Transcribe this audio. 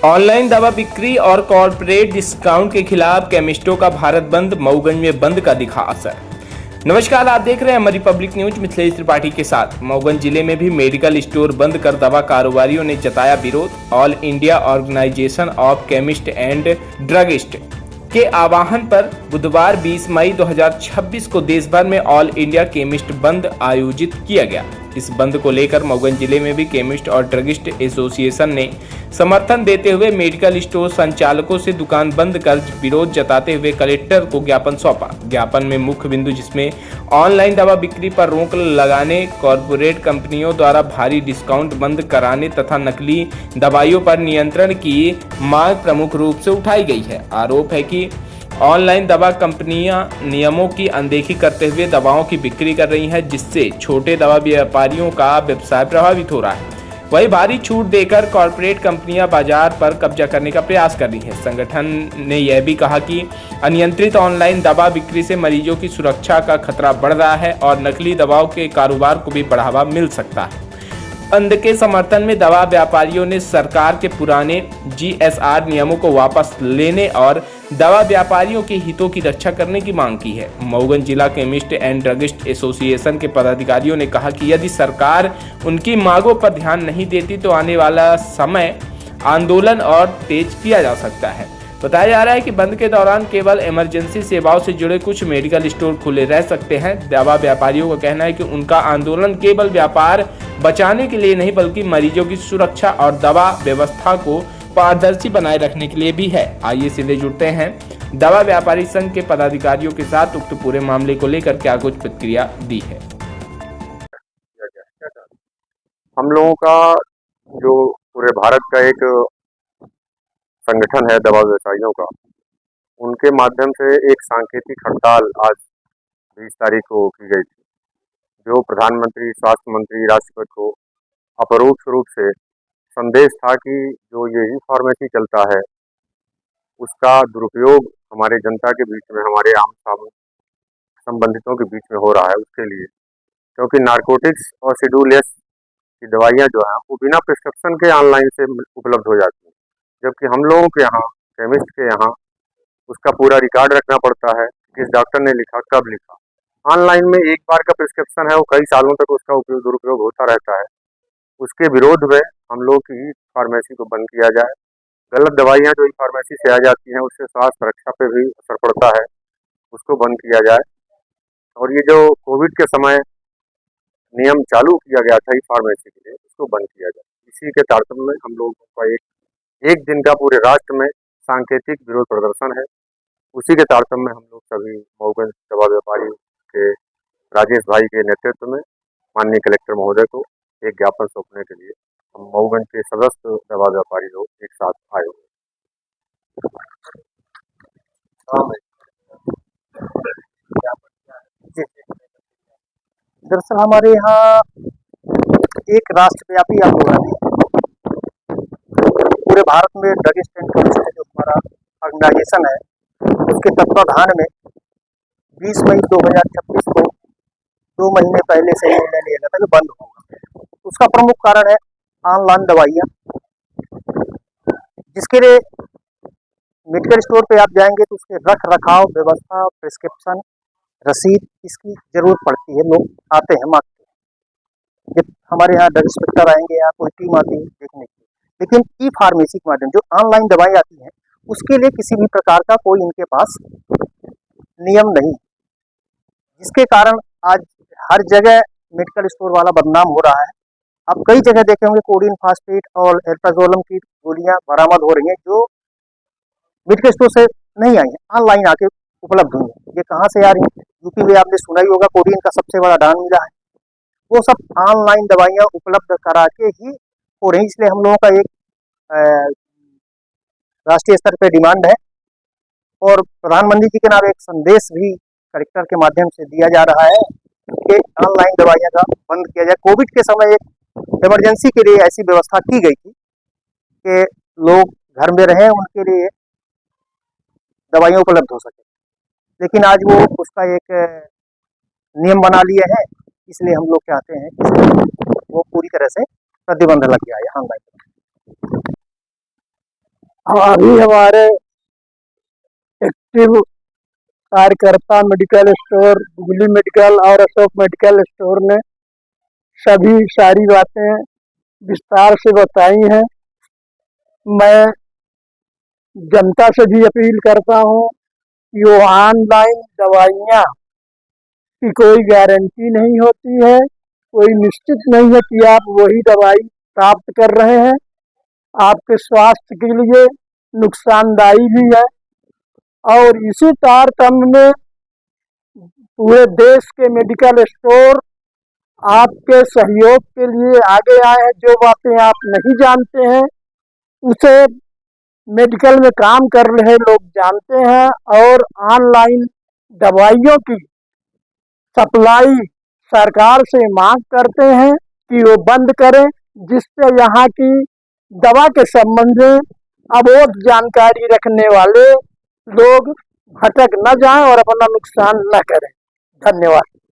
Online दवा बिक्री और कॉर्पोरेट डिस्काउंट के खिलाफ केमिस्टों का भारत बंद, मऊगंज में बंद का दिखा असर। नमस्कार, आप देख रहे हैं हमारी पब्लिक न्यूज मिथिलेश त्रिपाठी के साथ। मऊगंज जिले में भी मेडिकल स्टोर बंद कर दवा कारोबारियों ने जताया विरोध। All India organisation of chemist and druggist के आह्वान पर बुधवार 20 मई 2026 को देश भर में ऑल इंडिया केमिस्ट बंद आयोजित किया गया। इस बंद को लेकर मऊगंज जिले में भी केमिस्ट और ड्रगिस्ट एसोसिएशन ने समर्थन देते हुए मेडिकल स्टोर संचालकों से दुकान बंद कर विरोध जताते हुए कलेक्टर को ज्ञापन सौंपा। ज्ञापन में मुख्य बिंदु जिसमें ऑनलाइन दवा बिक्री पर रोक लगाने, कॉर्पोरेट कंपनियों द्वारा भारी डिस्काउंट बंद कराने तथा नकली दवाइयों पर नियंत्रण की मांग प्रमुख रूप से उठाई गई है। आरोप है कि ऑनलाइन दवा कंपनियां नियमों की अनदेखी करते हुए दवाओं की बिक्री कर रही हैं, जिससे छोटे दवा व्यापारियों का व्यवसाय प्रभावित हो रहा है। वहीं भारी छूट देकर कॉर्पोरेट कंपनियां बाजार पर कब्जा करने का प्रयास कर रही हैं। संगठन ने यह भी कहा कि अनियंत्रित ऑनलाइन दवा बिक्री से मरीजों की सुरक्षा का खतरा बढ़ रहा है और नकली दवाओं के कारोबार को भी बढ़ावा मिल सकता है। बंद के समर्थन में दवा व्यापारियों ने सरकार के पुराने GSR नियमों को वापस लेने और दवा व्यापारियों के हितों की रक्षा करने की मांग की है। मऊगंज जिला केमिस्ट एंड ड्रगिस्ट एसोसिएशन के पदाधिकारियों ने कहा कि यदि सरकार उनकी मांगों पर ध्यान नहीं देती तो आने वाला समय आंदोलन और तेज किया जा सकता है। बताया जा रहा है कि बंद के दौरान केवल इमरजेंसी सेवाओं से जुड़े कुछ मेडिकल स्टोर खुले रह सकते हैं। दवा व्यापारियों का कहना है कि उनका आंदोलन केवल व्यापार बचाने के लिए नहीं बल्कि मरीजों की सुरक्षा और दवा व्यवस्था को पारदर्शी बनाए रखने के लिए भी है। आइए सीधे जुड़ते हैं दवा व्यापारी संघ के पदाधिकारियों के साथ उक्त पूरे मामले को लेकर क्या कुछ प्रतिक्रिया दी है। हम लोगों का जो पूरे भारत का एक संगठन है दवा व्यवसायियों का, उनके माध्यम से एक सांकेतिक हड़ताल आज 20 तारीख को की गई थी, जो प्रधानमंत्री, स्वास्थ्य मंत्री, राष्ट्रपति को अपरोक्ष रूप से संदेश था कि जो ये ई फार्मेसी चलता है उसका दुरुपयोग हमारे जनता के बीच में, हमारे आम संबंधितों के बीच में हो रहा है। उसके लिए, क्योंकि नारकोटिक्स और शेड्यूल एस की दवाइयाँ जो हैं वो बिना प्रिस्क्रिप्शन के ऑनलाइन से उपलब्ध हो जाती हैं, जबकि हम लोगों के यहाँ, केमिस्ट के यहाँ, उसका पूरा रिकॉर्ड रखना पड़ता है, किस डॉक्टर ने लिखा, कब लिखा। ऑनलाइन में एक बार का प्रिस्क्रिप्शन है, वो कई सालों तक उसका उपयोग दुरुपयोग होता रहता है। उसके विरोध में हम लोग की ई फार्मेसी को बंद किया जाए। गलत दवाइयाँ जो ई फार्मेसी से आ जाती हैं उससे स्वास्थ्य रक्षा पे भी असर पड़ता है, उसको बंद किया जाए। और ये जो कोविड के समय नियम चालू किया गया था ई फार्मेसी के लिए, उसको बंद किया जाए। इसी के तारतम्य में हम लोगों का एक दिन का पूरे राष्ट्र में सांकेतिक विरोध प्रदर्शन है। उसी के तारतम्य में हम लोग सभी मऊगंज दवा व्यापारी के राजेश भाई के नेतृत्व में माननीय कलेक्टर महोदय को एक ज्ञापन सौंपने के लिए हम मऊगंज के सदस्य दवा व्यापारी लोग एक साथ आए हुए। दरअसल हमारे यहाँ एक राष्ट्रव्यापी आंदोलन है। पूरे भारत में ड्रगिस्ट एंड केमिस्ट जो हमारा ऑर्गेनाइजेशन है, उसके तत्वाधान में 20 मई 2026 को 2 महीने पहले से निर्णय लिया गया था कि बंद होगा। उसका प्रमुख कारण है ऑनलाइन दवाइयाँ, जिसके लिए मेडिकल स्टोर पे आप जाएंगे तो उसके रख रखाव व्यवस्था, प्रिस्क्रिप्शन, रसीद, इसकी जरूरत पड़ती है। लोग आते हैं, मांगते हैं। जब हमारे यहाँ ड्रग इंस्पेक्टर आएंगे या कोई टीम आती है देखने के लिए, लेकिन ई फार्मेसी के माध्यम जो ऑनलाइन दवाई आती हैं उसके लिए किसी भी प्रकार का कोई इनके पास नियम नहीं, जिसके कारण आज हर जगह मेडिकल स्टोर वाला बदनाम हो रहा है। आप कई जगह देखे होंगे कोडिन फास्फेट और एल्प्राजोलम की गोलियां बरामद हो रही हैं जो मेडिकल स्टोर से नहीं आई हैं, ऑनलाइन आके उपलब्ध हुई हैं। ये कहाँ से आ रही हैं? यूपी में आपने सुना ही होगा, कोडिन का सबसे बड़ा दान मिला है। वो सब ऑनलाइन दवाइयाँ उपलब्ध करा के ही हो रही। इसलिए हम लोगों का एक राष्ट्रीय स्तर पे डिमांड है और प्रधानमंत्री जी के नाम एक संदेश भी कलेक्टर के माध्यम से दिया जा रहा है कि ऑनलाइन दवाइयाँ का बंद किया जाए। कोविड के समय एक इमरजेंसी के लिए ऐसी व्यवस्था की गई थी कि लोग घर में रहें, उनके लिए दवाइयाँ उपलब्ध हो सके, लेकिन आज वो उसका एक नियम बना लिए हैं। इसलिए हम लोग चाहते हैं कि वो पूरी तरह से प्रतिबंध लग जाए ऑनलाइन। अभी हमारे एक्टिव कार्यकर्ता मेडिकल स्टोर, गुगली मेडिकल और अशोक मेडिकल स्टोर ने सभी सारी बातें विस्तार से बताई हैं। मैं जनता से भी अपील करता हूँ कि वो ऑनलाइन दवाइयाँ की कोई गारंटी नहीं होती है, कोई निश्चित नहीं है कि आप वही दवाई प्राप्त कर रहे हैं, आपके स्वास्थ्य के लिए नुकसानदायी भी है। और इसी तारतम्य में पूरे देश के मेडिकल स्टोर आपके सहयोग के लिए आगे आए हैं। जो बातें आप नहीं जानते हैं उसे मेडिकल में काम कर रहे लोग जानते हैं, और ऑनलाइन दवाइयों की सप्लाई सरकार से मांग करते हैं कि वो बंद करें, जिससे यहाँ की दवा के संबंध में अबोध जानकारी रखने वाले लोग भटक न जाएं और अपना नुकसान न करें। धन्यवाद।